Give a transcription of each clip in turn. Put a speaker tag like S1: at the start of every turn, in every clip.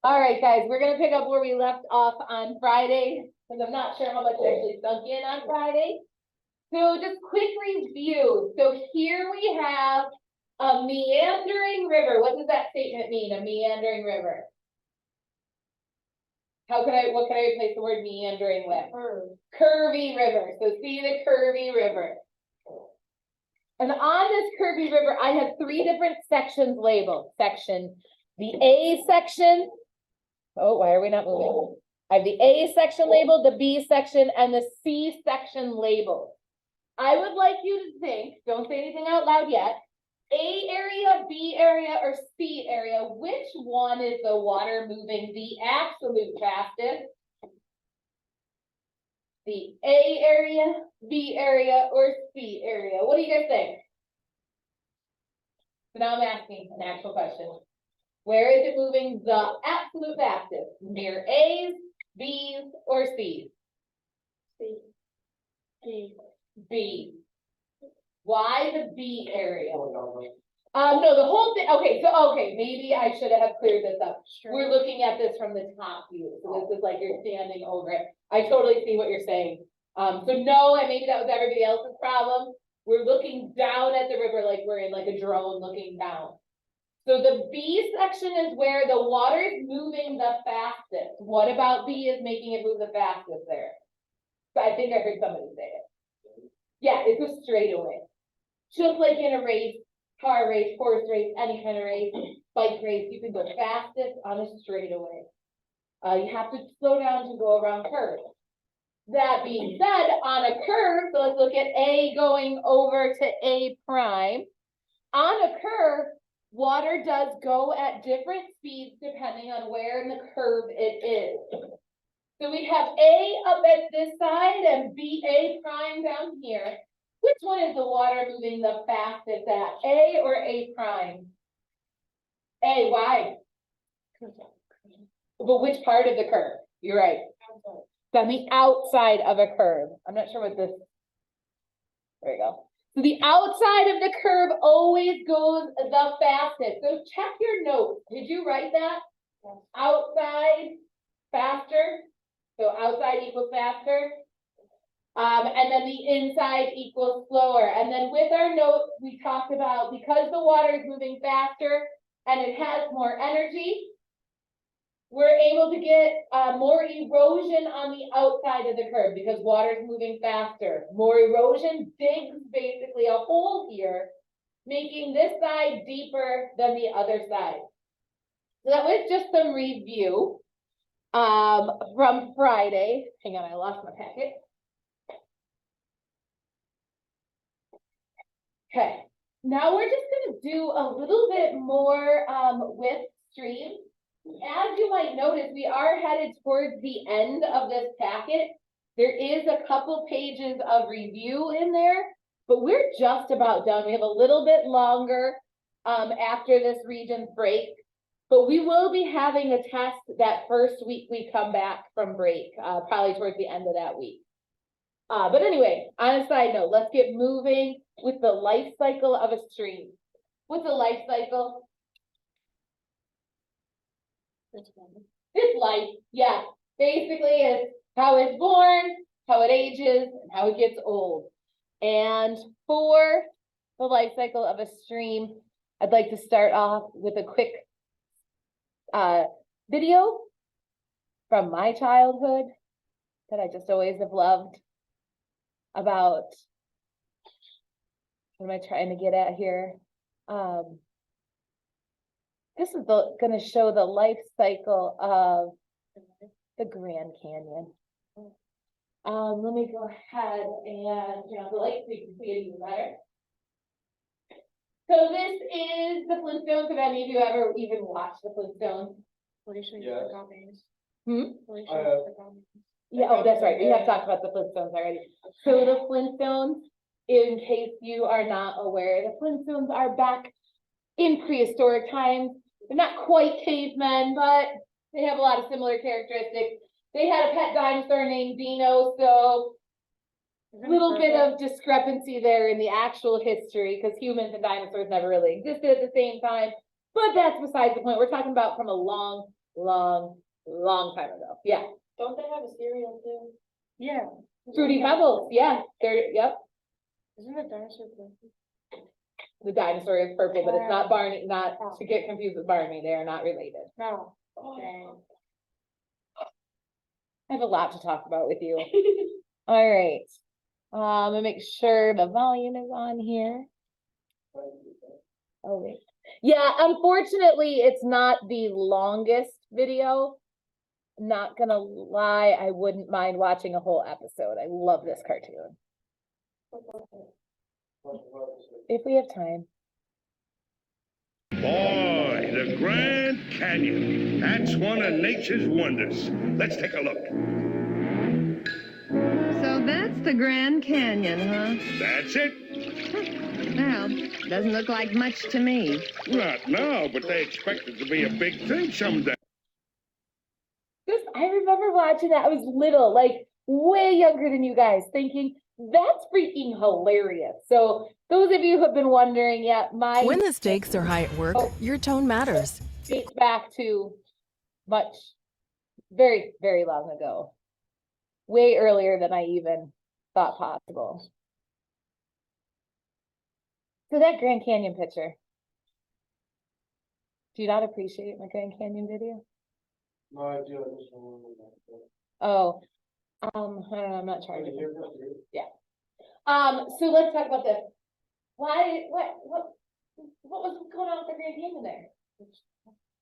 S1: All right, guys, we're gonna pick up where we left off on Friday, because I'm not sure how much actually sunk in on Friday. So just quick review. So here we have a meandering river. What does that statement mean, a meandering river? What can I replace the word meandering with? Curvy river. So see the curvy river. And on this curvy river, I have three different sections labeled. The A section. Oh, why are we not moving? I have the A section labeled, the B section, and the C section labeled. I would like you to think, don't say anything out loud yet, A area, B area, or C area, which one is the water moving the absolute fastest? The A area, B area, or C area? What do you guys think? So now I'm asking an actual question. Where is it moving the absolute fastest? Near A's, B's, or C's? B. Why the B area? No, the whole thing. Okay, maybe I should have cleared this up. Sure. We're looking at this from the top view, so this is like you're standing over it. I totally see what you're saying. So no, and maybe that was everybody else's problem. We're looking down at the river like we're in like a drone looking down. So the B section is where the water is moving the fastest. What about B is making it move the fastest there? So I think I heard somebody say it. Yeah, it's a straightaway. Just like in a race, car race, horse race, any kind of race, bike race, you can go fastest on a straightaway. You have to slow down to go around curves. That being said, on a curve, so let's look at A going over to A prime. On a curve, water does go at different speeds depending on where in the curve it is. So we have A up at this side and B, A prime down here. Which one is the water moving the fastest at, A or A prime? A, why? But which part of the curve? You're right. It's on the outside of a curve. I'm not sure what this, there you go. So the outside of the curve always goes the fastest. So check your notes. Did you write that? Yes. Outside, faster. So outside equals faster. And then the inside equals slower. And then with our notes, we talked about because the water is moving faster and it has more energy, we're able to get more erosion on the outside of the curve because water is moving faster. More erosion digs basically a hole here, making this side deeper than the other side. So that was just some review from Friday. Hang on, I lost my packet. Okay, now we're just going to do a little bit more with streams. As you might notice, we are headed towards the end of this packet. There is a couple pages of review in there, but we're just about done. We have a little bit longer after this Regents break, but we will be having a test that first week we come back from break, probably towards the end of that week. But anyway, on a side note, let's get moving with the life cycle of a stream. What's a life cycle? It's life, yeah. Basically, it's how it's born, how it ages, and how it gets old. And for the life cycle of a stream, I'd like to start off with a quick video from my childhood that I just always have loved about, what am I trying to get at here? This is going to show the life cycle of the Grand Canyon. Let me go ahead and turn off the light so you can see it even better. So this is the Flintstones. Have any of you ever even watched the Flintstones?
S2: Yes.
S1: Yeah, oh, that's right. We have talked about the Flintstones already. So the Flintstones, in case you are not aware, the Flintstones are back in prehistoric times. They're not quite cavemen, but they have a lot of similar characteristics. They had a pet dinosaur named Dino, so a little bit of discrepancy there in the actual history because humans and dinosaurs never really existed at the same time. But that's besides the point. We're talking about from a long, long, long time ago. Yeah.
S2: Don't they have a cereal too?
S1: Yeah. Fruity Pebbles. Yeah. Yep.
S2: Isn't it dinosaur purple?
S1: The dinosaur is purple, but it's not Barney, not to get confused with Barney. They are not related.
S2: No. Dang.
S1: I have a lot to talk about with you. All right. I'm gonna make sure the volume is on here. Oh, wait. Yeah, unfortunately, it's not the longest video. Not gonna lie, I wouldn't mind watching a whole episode. I love this cartoon. If we have time.
S3: Boy, the Grand Canyon. That's one of nature's wonders. Let's take a look.
S4: So that's the Grand Canyon, huh?
S3: That's it.
S4: Well, doesn't look like much to me.
S3: Not now, but they expect it to be a big thing someday.
S1: Just, I remember watching that. I was little, like way younger than you guys, thinking that's freaking hilarious. So those of you who have been wondering, yeah,
S5: When the stakes are high at work, your tone matters.
S1: dates back to much, very, very long ago. Way earlier than I even thought possible. So that Grand Canyon picture. Do you not appreciate my Grand Canyon video?
S6: No, I do, I just don't remember that.
S1: Oh, I don't know, I'm not charging. Yeah. So let's talk about this. Why, what was going on with the Grand Canyon there?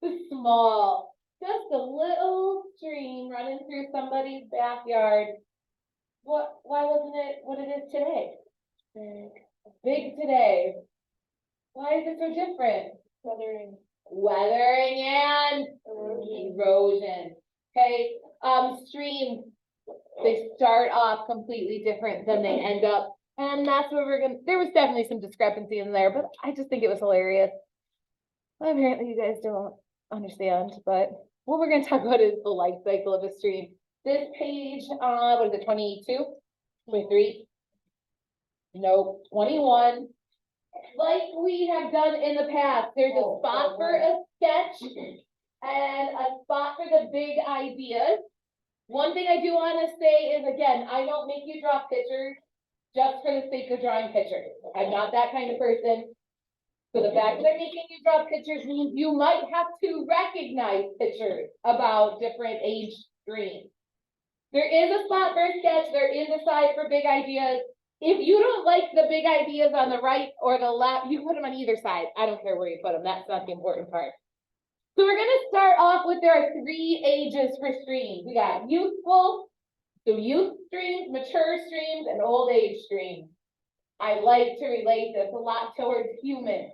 S1: It's small, just a little stream running through somebody's backyard. Why wasn't it what it is today? Big today. Why is it so different? Weathering and erosion. Okay, streams, they start off completely different than they end up. And that's what we're gonna, there was definitely some discrepancy in there, but I just think it was hilarious. Well, apparently you guys don't understand, but what we're gonna talk about is the life cycle of a stream. This page, what is it, 22, 23? Nope, 21. Like we have done in the past, there's a spot for a sketch and a spot for the big ideas. One thing I do want to say is, again, I don't make you draw pictures just for the sake of drawing pictures. I'm not that kind of person. So the fact that I'm making you draw pictures means you might have to recognize pictures about different age streams. There is a spot for a sketch, there is a side for big ideas. If you don't like the big ideas on the right or the left, you put them on either side. I don't care where you put them, that's not the important part. So we're gonna start off with, there are 3 ages for streams. We got youthful, so youth streams, mature streams, and old age streams. I like to relate this a lot towards humans.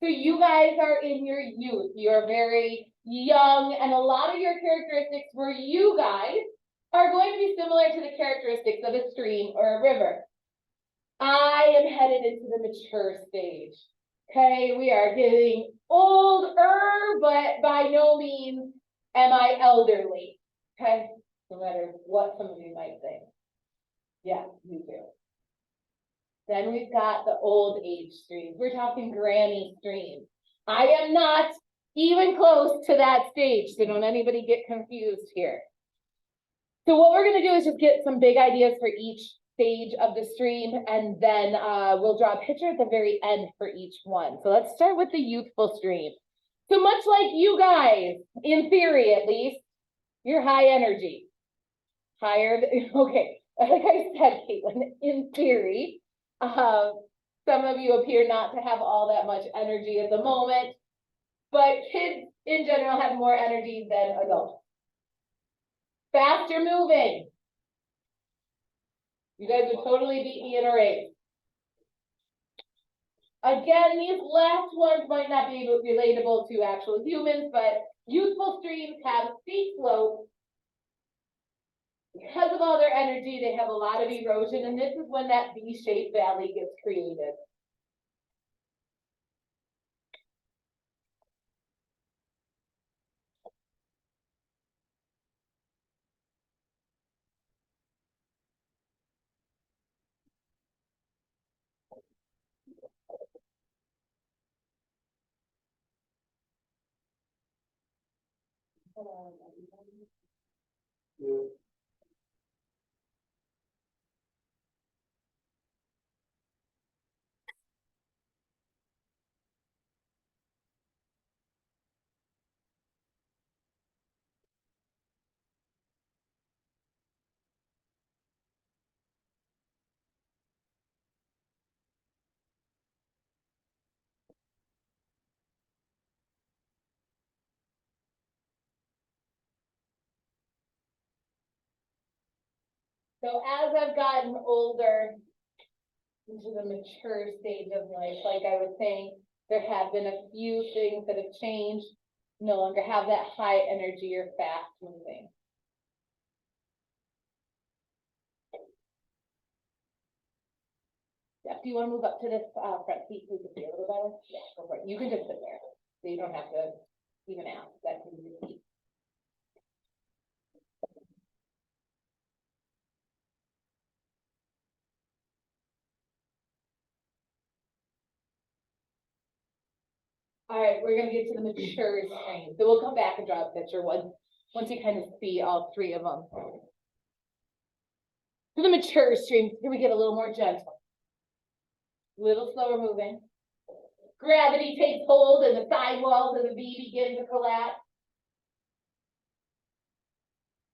S1: So you guys are in your youth, you're very young, and a lot of your characteristics for you guys are going to be similar to the characteristics of a stream or a river. I am headed into the mature stage. Okay, we are getting older, but by no means am I elderly. Okay, no matter what some of you might think. Yeah, you do. Then we've got the old age streams. We're talking granny streams. I am not even close to that stage, so don't anybody get confused here. So what we're gonna do is just get some big ideas for each stage of the stream, and then we'll draw a picture at the very end for each one. So let's start with the youthful stream. So much like you guys, in theory at least, you're high energy. Higher, okay, like I said, Caitlin, in theory, some of you appear not to have all that much energy at the moment, but kids in general have more energy than adults. Faster moving. You guys would totally beat me in a race. Again, these last ones might not be relatable to actual humans, but youthful streams have steep slopes. Because of all their energy, they have a lot of erosion, and this is when that V-shaped valley gets created.
S6: Yeah.
S1: So as I've gotten older, into the mature stage of life, like I was saying, there have been a few things that have changed. No longer have that high energy or fast moving. Jeff, do you want to move up to this front seat, please, to be a little better? Yeah, go for it. You can just sit there, so you don't have to even ask. That can be your seat. All right, we're gonna get to the mature strain. So we'll come back and draw a picture once you kind of see all three of them. To the mature stream, here we get a little more gentle. Little slower moving. Gravity takes hold and the sidewalls of the V begin to collapse.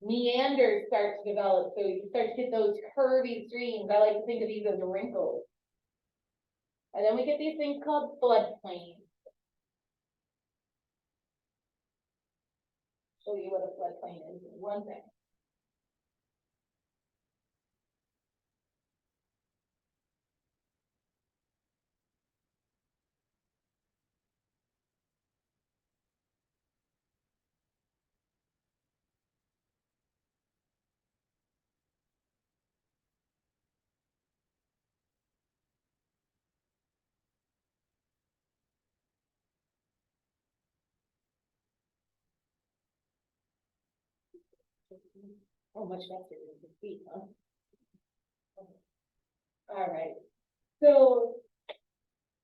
S1: Meanders start to develop, so you start to get those curvy streams. I like to think of these as wrinkles. And then we get these things called floodplains. Show you what a floodplain is in one thing. Oh, much faster than the speed, huh? All right. So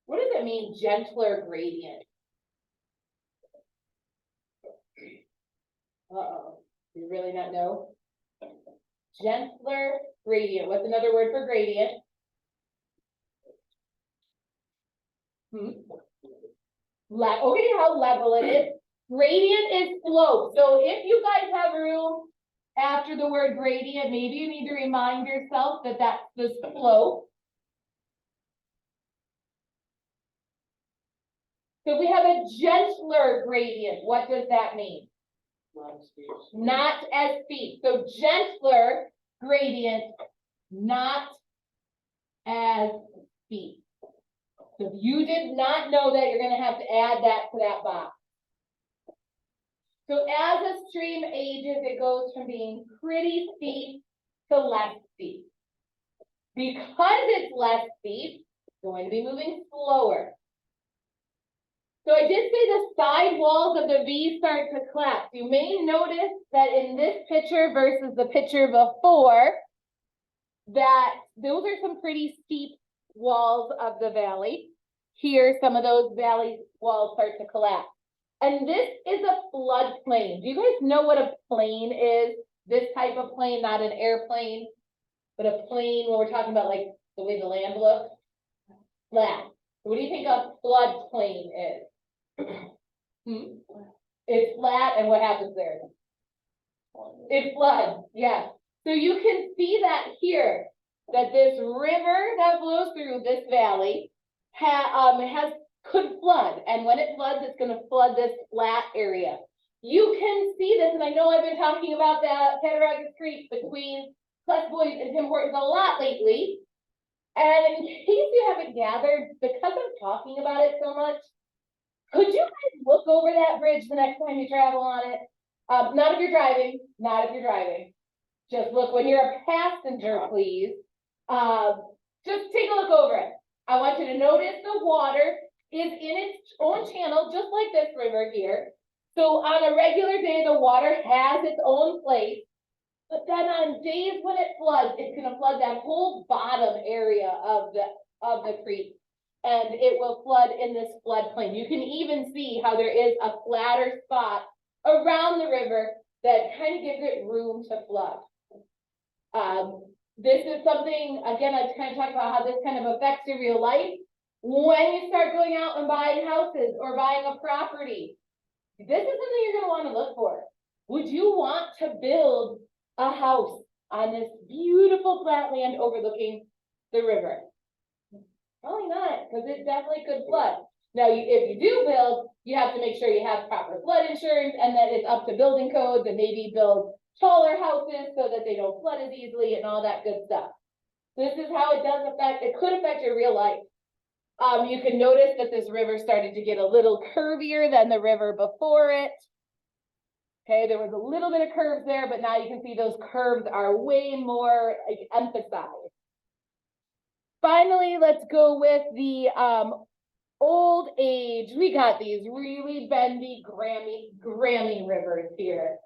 S1: what does it mean, gentler gradient? Uh-oh, do you really not know? Gentler gradient, what's another word for gradient? Okay, how level it is. Gradient is slope, so if you guys have room after the word gradient, maybe you need to remind yourself that that's the slope. So we have a gentler gradient, what does that mean? Not as steep. So gentler gradient, not as steep. So if you did not know that, you're gonna have to add that to that box. So as a stream ages, it goes from being pretty steep to less steep. Because it's less steep, it's going to be moving slower. So I did say the side walls of the V start to collapse. You may notice that in this picture versus the picture before, that those are some pretty steep walls of the valley. Here, some of those valley walls start to collapse. And this is a floodplain. Do you guys know what a plane is? This type of plane, not an airplane, but a plane when we're talking about like the way the land looks. Flat. So what do you think a floodplain is? It's flat, and what happens there? It floods, yeah. So you can see that here, that this river that flows through this valley could flood, and when it floods, it's going to flood this flat area. You can see this, and I know I've been talking about that Cattaraugus Creek between Clutch Boys and Tim Hortons a lot lately. And in case you haven't gathered, because I'm talking about it so much, could you guys look over that bridge the next time you travel on it? Not if you're driving, not if you're driving. Just look when you're a passenger, please. Just take a look over it. I want you to notice the water is in its own channel, just like this river here. So on a regular day, the water has its own place. But then on days when it floods, it's gonna flood that whole bottom area of the creek. And it will flood in this floodplain. You can even see how there is a flatter spot around the river that kind of gives it room to flood. This is something, again, I kind of talked about how this kind of affects your real life. When you start going out and buying houses or buying a property, this is something you're gonna wanna look for. Would you want to build a house on this beautiful flat land overlooking the river? Probably not, because it definitely could flood. Now, if you do build, you have to make sure you have proper flood insurance and that it's up to building codes and maybe build taller houses so that they don't flood as easily and all that good stuff. This is how it does affect, it could affect your real life. You can notice that this river started to get a little curvier than the river before it. Okay, there was a little bit of curves there, but now you can see those curves are way more emphasized. Finally, let's go with the old age. We got these really bendy Grammy rivers here.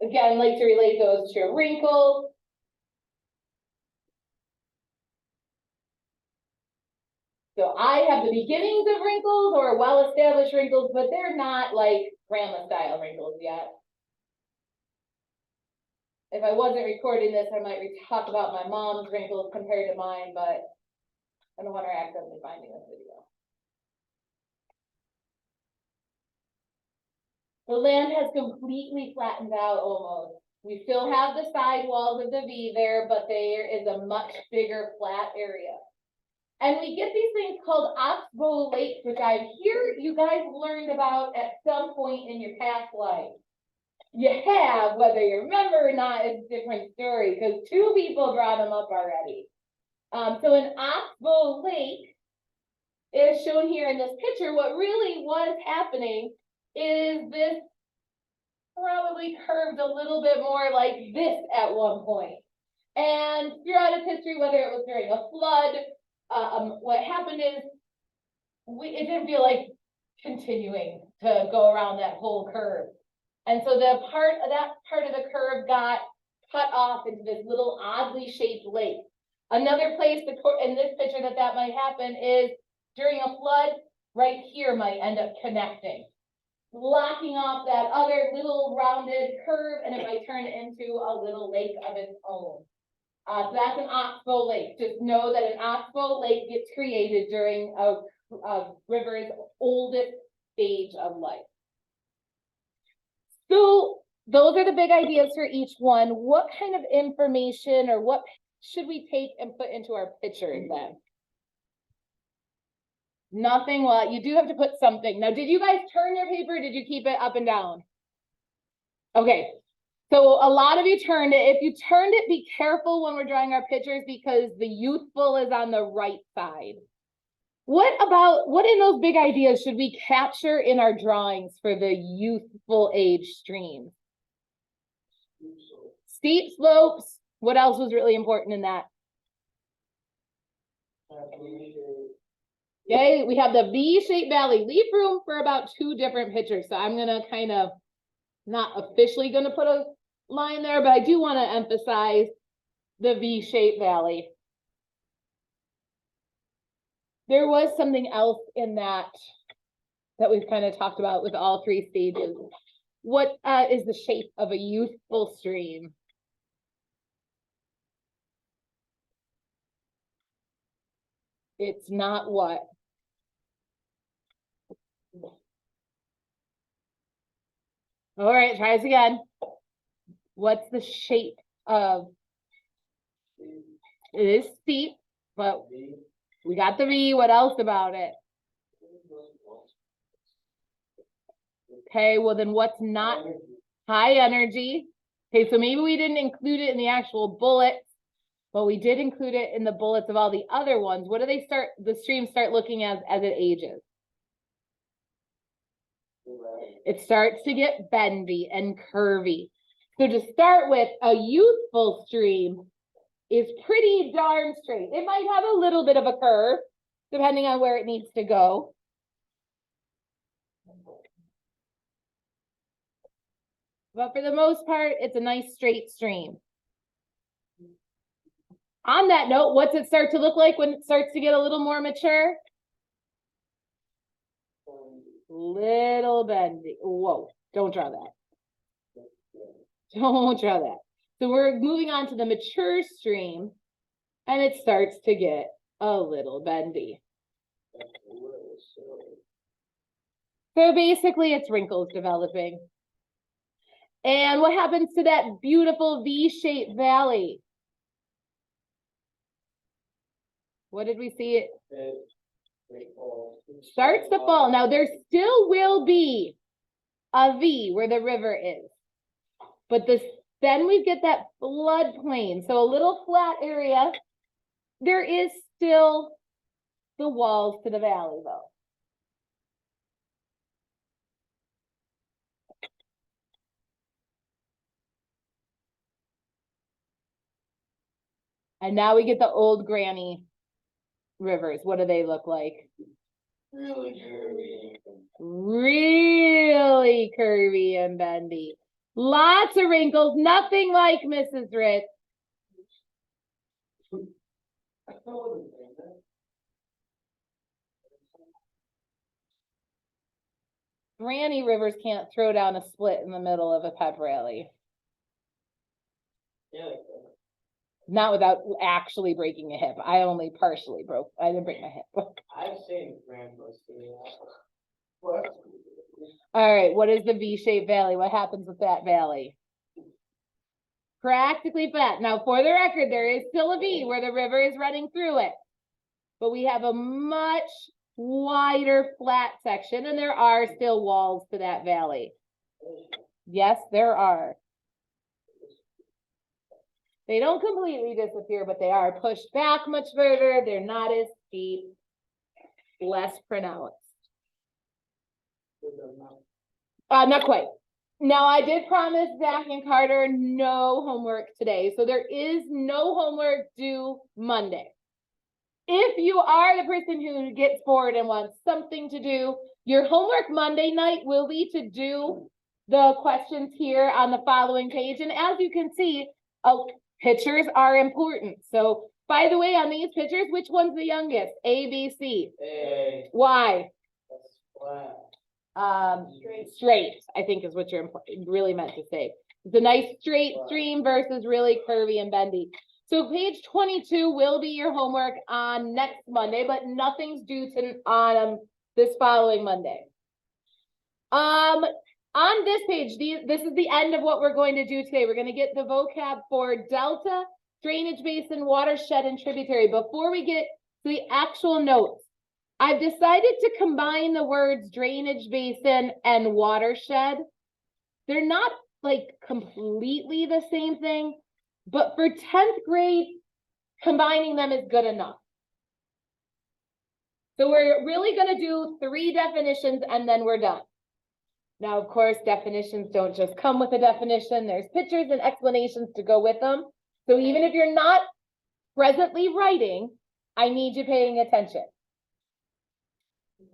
S1: Again, like to relate those to wrinkles. So I have the beginnings of wrinkles or well-established wrinkles, but they're not like grandma style wrinkles yet. If I wasn't recording this, I might talk about my mom's wrinkles compared to mine, but I don't want her accidentally finding this video. The land has completely flattened out almost. We still have the side walls of the V there, but there is a much bigger flat area. And we get these things called oxbow lakes, which I hear you guys learned about at some point in your past life. You have, whether you remember or not, it's a different story, because 2 people brought them up already. So an oxbow lake is shown here in this picture. What really was happening is this probably curved a little bit more like this at one point. And throughout its history, whether it was during a flood, what happened is it didn't feel like continuing to go around that whole curve. And so that part of the curve got cut off into this little oddly shaped lake. Another place in this picture that might happen is during a flood, right here might end up connecting, blocking off that other little rounded curve, and it might turn into a little lake of its own. So that's an oxbow lake. Just know that an oxbow lake gets created during a river's oldest stage of life. So those are the big ideas for each one. What kind of information or what should we take and put into our pictures then? Nothing. Well, you do have to put something. Now, did you guys turn your paper? Or did you keep it up and down? Okay. So a lot of you turned it. If you turned it, be careful when we're drawing our pictures because the youthful is on the right side. What in those big ideas should we capture in our drawings for the youthful age stream? Steep slopes. What else was really important in that? Okay, we have the V-shaped valley. Leave room for about 2 different pictures. So I'm gonna kind of not officially gonna put a line there, but I do want to emphasize the V-shaped valley. There was something else in that we've kind of talked about with all 3 stages. What is the shape of a youthful stream? It's not what? All right, try this again. What's the shape of? It is steep, but we got the V. What else about it? Okay, well then what's not? High energy. Okay, so maybe we didn't include it in the actual bullets, but we did include it in the bullets of all the other ones. What do the streams start looking as it ages? It starts to get bendy and curvy. So to start with, a youthful stream is pretty darn straight. It might have a little bit of a curve, depending on where it needs to go. But for the most part, it's a nice straight stream. On that note, what's it start to look like when it starts to get a little more mature? little bendy. Whoa, don't draw that. Don't draw that. So we're moving on to the mature stream and it starts to get a little bendy. So basically it's wrinkles developing. And what happens to that beautiful V-shaped valley? What did we see? It starts to fall. Now there still will be a V where the river is. But then we get that floodplain. So a little flat area. There is still the walls to the valley though. And now we get the old granny rivers. What do they look like?
S6: Really curvy.
S1: Really curvy and bendy. Lots of wrinkles, nothing like Mrs. Ritz. Granny rivers can't throw down a split in the middle of a pep rally.
S6: Yeah.
S1: Not without actually breaking a hip. I only partially broke. I didn't break my hip.
S6: I've seen grandpas do that. What?
S1: All right, what is the V-shaped valley? What happens with that valley? Practically flat. Now, for the record, there is still a V where the river is running through it. But we have a much wider flat section, and there are still walls to that valley. Yes, there are. They don't completely disappear, but they are pushed back much further. They're not as steep, less pronounced. Not quite. Now, I did promise Zach and Carter no homework today, so there is no homework due Monday. If you are the person who gets bored and wants something to do, your homework Monday night will be to do the questions here on the following page. And as you can see, pictures are important. So, by the way, on these pictures, which one's the youngest? A, B, C.
S6: A.
S1: Why?
S6: That's flat.
S1: Straight, I think is what you're really meant to say. It's a nice straight stream versus really curvy and bendy. So page 22 will be your homework on next Monday, but nothing's due on this following Monday. On this page, this is the end of what we're going to do today. We're going to get the vocab for delta, drainage basin, watershed, and tributary. Before we get to the actual notes, I've decided to combine the words drainage basin and watershed. They're not like completely the same thing, but for 10th grade, combining them is good enough. So we're really going to do 3 definitions and then we're done. Now, of course, definitions don't just come with a definition. There's pictures and explanations to go with them. So even if you're not presently writing, I need you paying attention.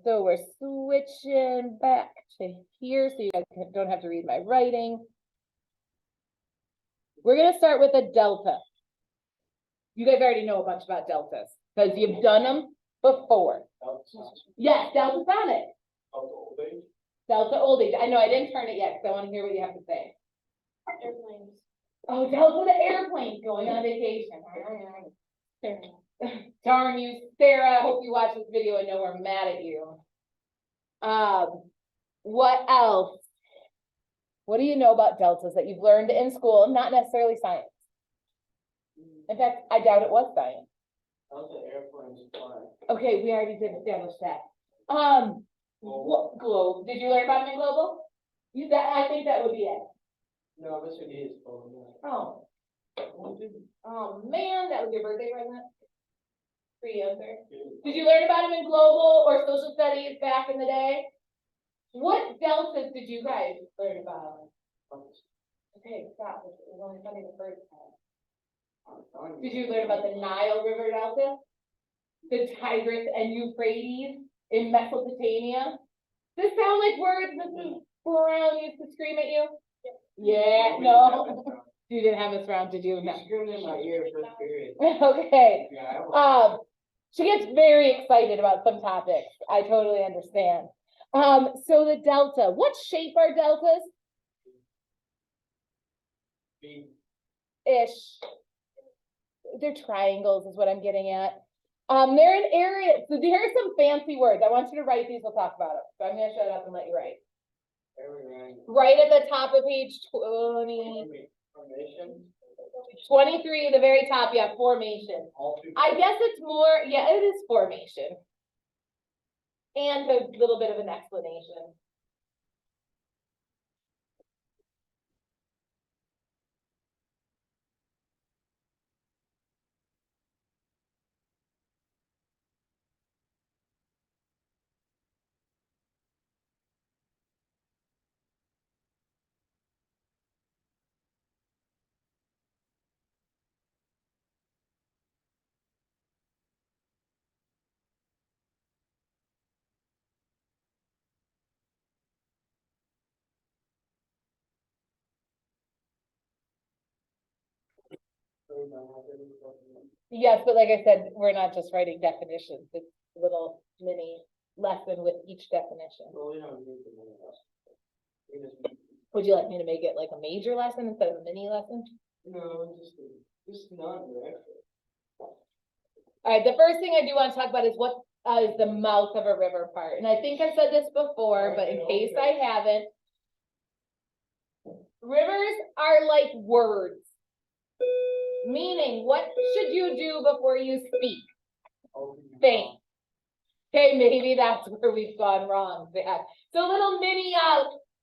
S1: So we're switching back to here so you guys don't have to read my writing. We're going to start with a delta. You guys already know a bunch about deltas because you've done them before. Yes, delta sonic. Delta old age. I know I didn't turn it yet because I want to hear what you have to say.
S2: Airplanes.
S1: Oh, delta the airplane going on vacation. Darn you, Sarah. I hope you watch this video and know we're mad at you. What else? What do you know about deltas that you've learned in school? Not necessarily science. In fact, I doubt it was science. Okay, we already did establish that. What, globe? Did you learn about them in global? I think that would be it.
S6: No, this would be his phone.
S1: Oh. Oh man, that was your birthday present. Free answer. Did you learn about them in global or social studies back in the day? What deltas did you guys learn about? Okay, stop. It was only funny the first time. Did you learn about the Nile River Delta? The Tigris and Euphrates in Mesopotamia? Does this sound like words Mrs. Brown used to scream at you? Yeah, no. You didn't have us around, did you? No.
S6: Screamed in my ear first period.
S1: Okay.
S6: Yeah,
S1: She gets very excited about some topics. I totally understand. So the delta, what shape are deltas?
S6: B.
S1: Ish. They're triangles is what I'm getting at. They're an area, so here are some fancy words. I want you to write these, we'll talk about it. So I'm gonna shut up and let you write.
S6: Every
S1: Right at the top of page 20,
S6: formation.
S1: 23, the very top, yeah, formation.
S6: All two.
S1: I guess it's more, yeah, it is formation. And a little bit of an explanation. Yes, but like I said, we're not just writing definitions, it's a little mini lesson with each definition.
S6: Well, we don't need the mini lesson. We just,
S1: Would you like me to make it like a major lesson instead of a mini lesson?
S6: no, just non-direct.
S1: All right, the first thing I do want to talk about is what is the mouth of a river part, and I think I've said this before, but in case I haven't. Rivers are like words. Meaning, what should you do before you speak? Think. Okay, maybe that's where we've gone wrong. So little mini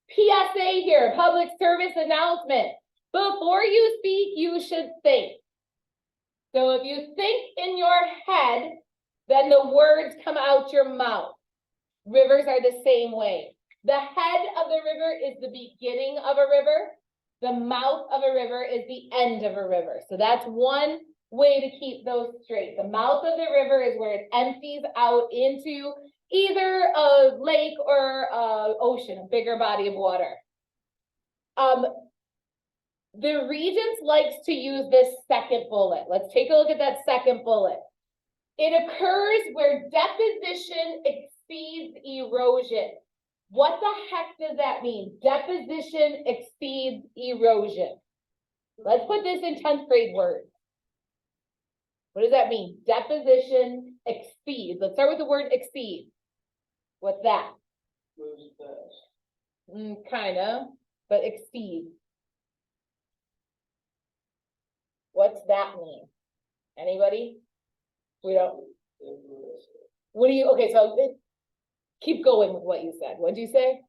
S1: PSA here, public service announcement. Before you speak, you should think. So if you think in your head, then the words come out your mouth. Rivers are the same way. The head of the river is the beginning of a river. The mouth of a river is the end of a river. So that's one way to keep those straight. The mouth of the river is where it empties out into either a lake or a ocean, a bigger body of water. The Regents likes to use this second bullet. Let's take a look at that second bullet. It occurs where deposition exceeds erosion. What the heck does that mean? Deposition exceeds erosion. Let's put this in 10th grade words. What does that mean? Deposition exceeds. Let's start with the word exceed. What's that?
S6: Moves fast.
S1: Kind of, but exceed. What's that mean? Anybody? We don't. What do you, okay, so keep going with what you said. What'd you say?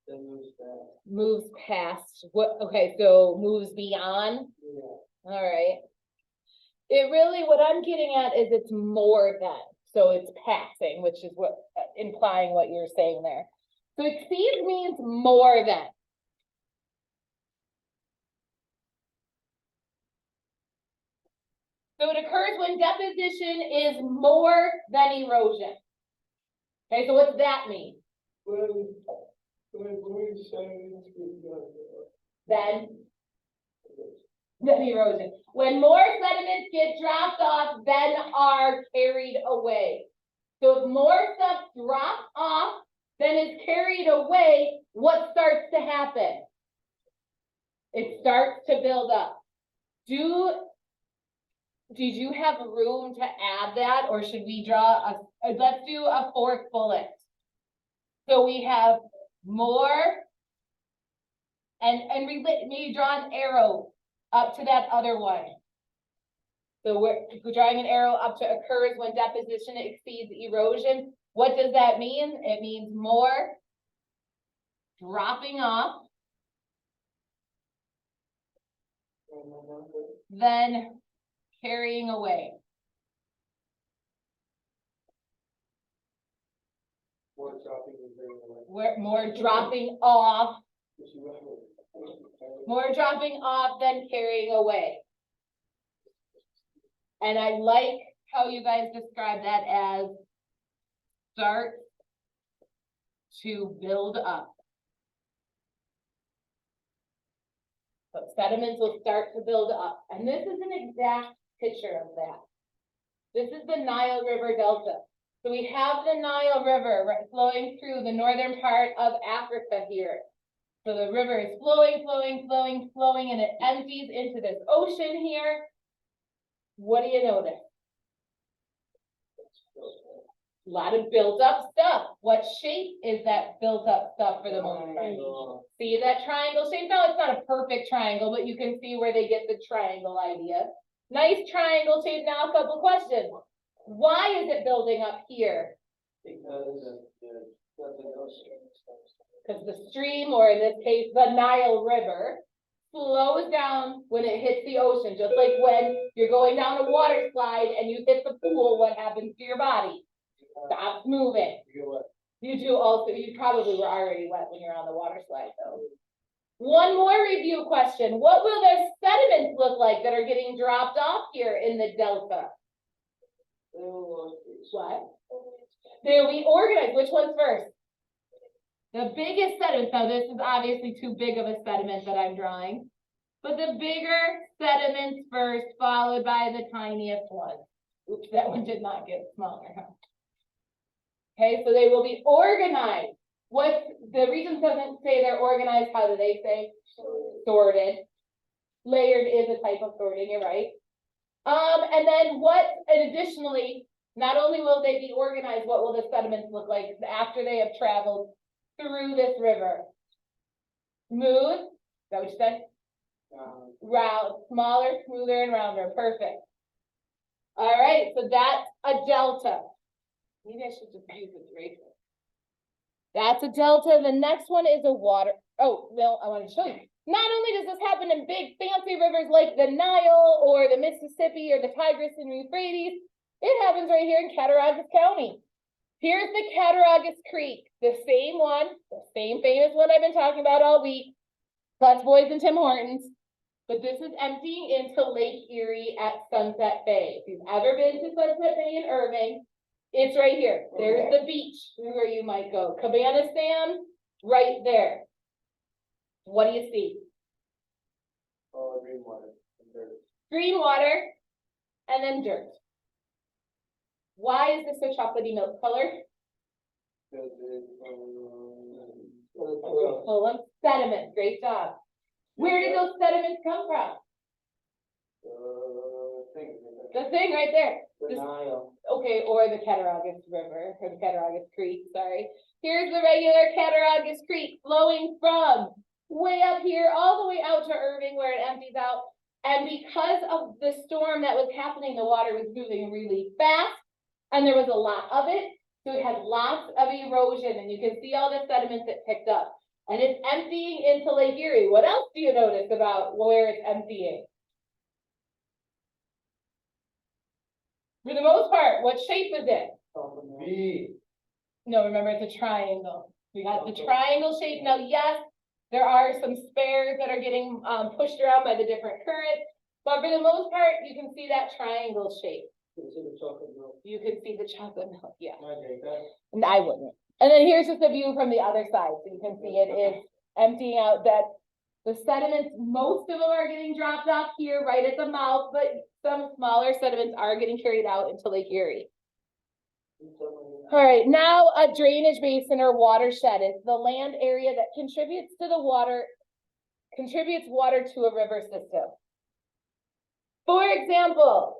S6: Then moves fast.
S1: Moves past, what, okay, so moves beyond,
S6: Yeah.
S1: all right. It really, what I'm getting at is it's more than, so it's passing, which is what, implying what you're saying there. So exceed means more than. So it occurs when deposition is more than erosion. Okay, so what's that mean?
S6: When we say
S1: Then erosion. When more sediments get dropped off than are carried away. So if more stuff drops off than is carried away, what starts to happen? It starts to build up. Did you have room to add that, or should we draw let's do a fourth bullet. So we have more, and maybe draw an arrow up to that other one. So we're drawing an arrow up to occurs when deposition exceeds erosion. What does that mean? It means more dropping off than carrying away.
S6: More dropping and bringing away.
S1: More dropping off, more dropping off than carrying away. And I like how you guys describe that as start to build up. So sediments will start to build up. And this is an exact picture of that. This is the Nile River Delta. So we have the Nile River flowing through the northern part of Africa here. So the river is flowing, flowing, flowing, flowing, and it empties into this ocean here. What do you notice? A lot of built up stuff. What shape is that built up stuff for the most part?
S6: Triangle.
S1: See that triangle shape? No, it's not a perfect triangle, but you can see where they get the triangle idea. Nice triangle shape. Now a couple questions. Why is it building up here?
S6: Because of the ocean.
S1: Because the stream, or in this case, the Nile River, slows down when it hits the ocean. Just like when you're going down a water slide and you hit the pool, what happens to your body? Stops moving.
S6: You get what?
S1: You do also, you probably were already wet when you're on the water slide though. One more review question. What will the sediments look like that are getting dropped off here in the delta? What? They'll be organized. Which one's first? The biggest sediment, now this is obviously too big of a sediment that I'm drawing, but the bigger sediments first, followed by the tiniest one. Oops, that one did not get smaller, huh? Okay, so they will be organized. What, the Regents doesn't say they're organized, how do they say? Sorted. Layered is a type of sorting, you're right. And then what, and additionally, not only will they be organized, what will the sediments look like after they have traveled through this river? Smooth, is that what you said? Round, smaller, smoother, and rounder, perfect. All right, so that's a delta. Maybe I should just use this eraser. That's a delta. The next one is a water. Oh, well, I want to show you. Not only does this happen in big fancy rivers like the Nile or the Mississippi or the Tigris and Euphrates, it happens right here in Cattaraugus County. Here's the Cattaraugus Creek, the same one, the same famous one I've been talking about all week, Klutz Boys and Tim Hortons. But this is emptying into Lake Erie at Sunset Bay. If you've ever been to Sunset Bay in Irving, it's right here. There's the beach where you might go. Cabana Sand, right there. What do you see?
S6: Oh, green water.
S1: Green water and then dirt. Why is this a chocolatey milk color?
S6: Because
S1: Full of sediment. Great job. Where did those sediments come from? The thing right there.
S6: The Nile.
S1: Okay, or the Cattaraugus River, or the Cattaraugus Creek, sorry. Here's the regular Cattaraugus Creek flowing from way up here, all the way out to Irving where it empties out. And because of the storm that was happening, the water was moving really fast, and there was a lot of it. So it had lots of erosion, and you can see all the sediments it picked up. And it's emptying into Lake Erie. What else do you notice about where it's emptying? For the most part, what shape is it?
S6: V.
S1: No, remember, it's a triangle. We got the triangle shape. Now, yes, there are some spares that are getting pushed around by the different currents, but for the most part, you can see that triangle shape. You can see the chocolate milk, yeah. And I wouldn't. And then here's just a view from the other side, so you can see it is emptying out. That the sediments, most of them are getting dropped off here right at the mouth, but some smaller sediments are getting carried out into Lake Erie. All right, now a drainage basin or watershed is the land area that contributes water to a river system. For example,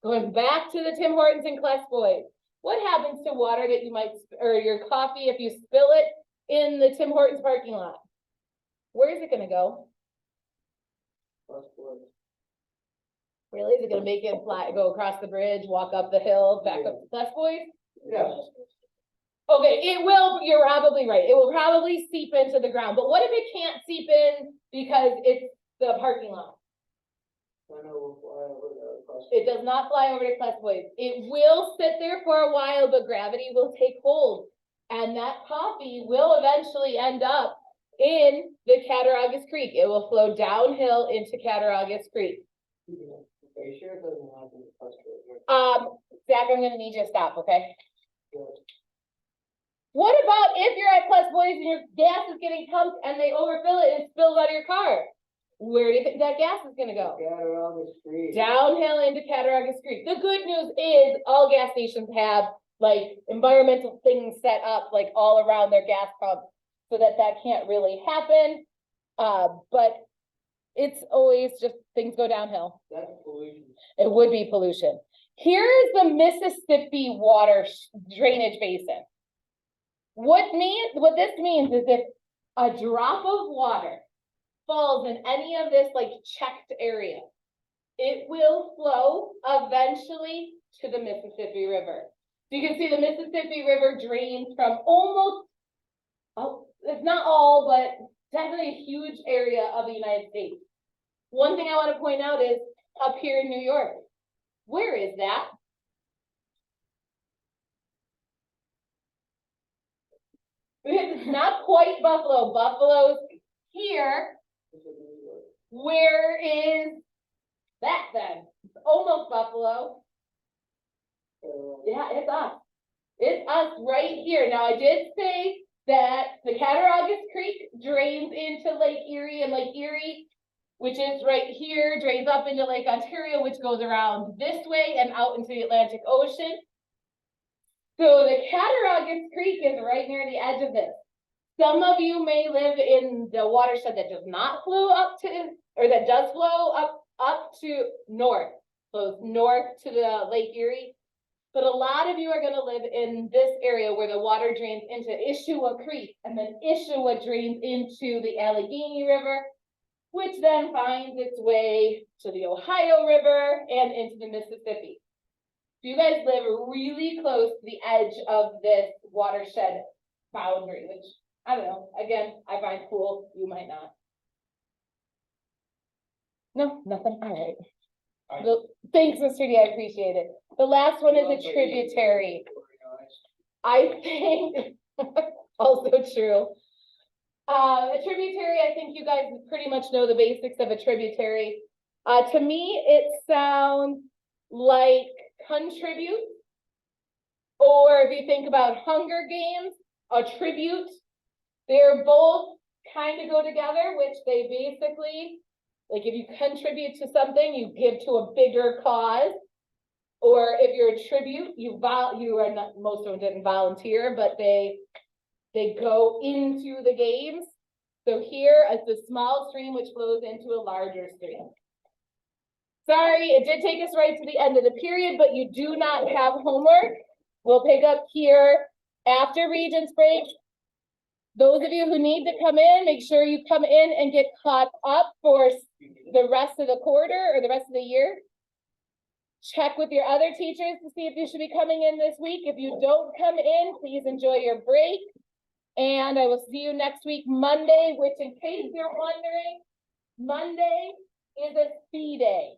S1: going back to the Tim Hortons and Klutz Boys, what happens to water that you might, or your coffee if you spill it in the Tim Hortons parking lot? Where is it gonna go? Really? Is it gonna make it fly, go across the bridge, walk up the hill, back up to Klutz Boys?
S6: Yeah.
S1: Okay, it will, you're probably right. It will probably seep into the ground, but what if it can't seep in because it's the parking lot? It does not fly over to Klutz Boys. It will sit there for a while, but gravity will take hold. And that coffee will eventually end up in the Cattaraugus Creek. It will flow downhill into Cattaraugus Creek.
S6: Are you sure it doesn't happen to Klutz?
S1: Zach, I'm gonna need you to stop, okay? What about if you're at Klutz Boys and your gas is getting pumped and they overfill it and it spills out of your car? Where do you think that gas is gonna go?
S6: Cattaraugus Creek.
S1: Downhill into Cattaraugus Creek. The good news is all gas stations have like environmental things set up like all around their gas pump so that that can't really happen. But it's always just things go downhill.
S6: That's pollution.
S1: It would be pollution. Here is the Mississippi water drainage basin. What this means is if a drop of water falls in any of this like checked area, it will flow eventually to the Mississippi River. So you can see the Mississippi River drains from almost, oh, it's not all, but definitely a huge area of the United States. One thing I want to point out is up here in New York. Where is that? It's not quite Buffalo. Buffalo's here. Where is that then? It's almost Buffalo. Yeah, it's us. It's us right here. Now, I did say that the Cattaraugus Creek drains into Lake Erie, and Lake Erie, which is right here, drains up into Lake Ontario, which goes around this way and out into the Atlantic Ocean. So the Cattaraugus Creek is right near the edge of this. Some of you may live in the watershed that does not flow up to, or that does flow up to north, flows north to the Lake Erie. But a lot of you are gonna live in this area where the water drains into Issaquah Creek, and then Issaquah drains into the Allegheny River, which then finds its way to the Ohio River and into the Mississippi. You guys live really close to the edge of this watershed boundary, which, I don't know, again, I find cool, you might not. No, nothing, all right. Thanks, Mr. D, I appreciate it. The last one is a tributary. I think, also true. A tributary, I think you guys pretty much know the basics of a tributary. To me, it sounds like contribute, or if you think about Hunger Games, a tribute. They're both kind of go together, which they basically, like if you contribute to something, you give to a bigger cause. Or if you're a tribute, you are not, most of them didn't volunteer, but they go into the games. So here is the small stream which flows into a larger stream. Sorry, it did take us right to the end of the period, but you do not have homework. We'll pick up here after Regents break. Those of you who need to come in, make sure you come in and get caught up for the rest of the quarter or the rest of the year. Check with your other teachers to see if you should be coming in this week. If you don't come in, please enjoy your break. And I will see you next week, Monday, which in case you're wondering, Monday is a SPE day.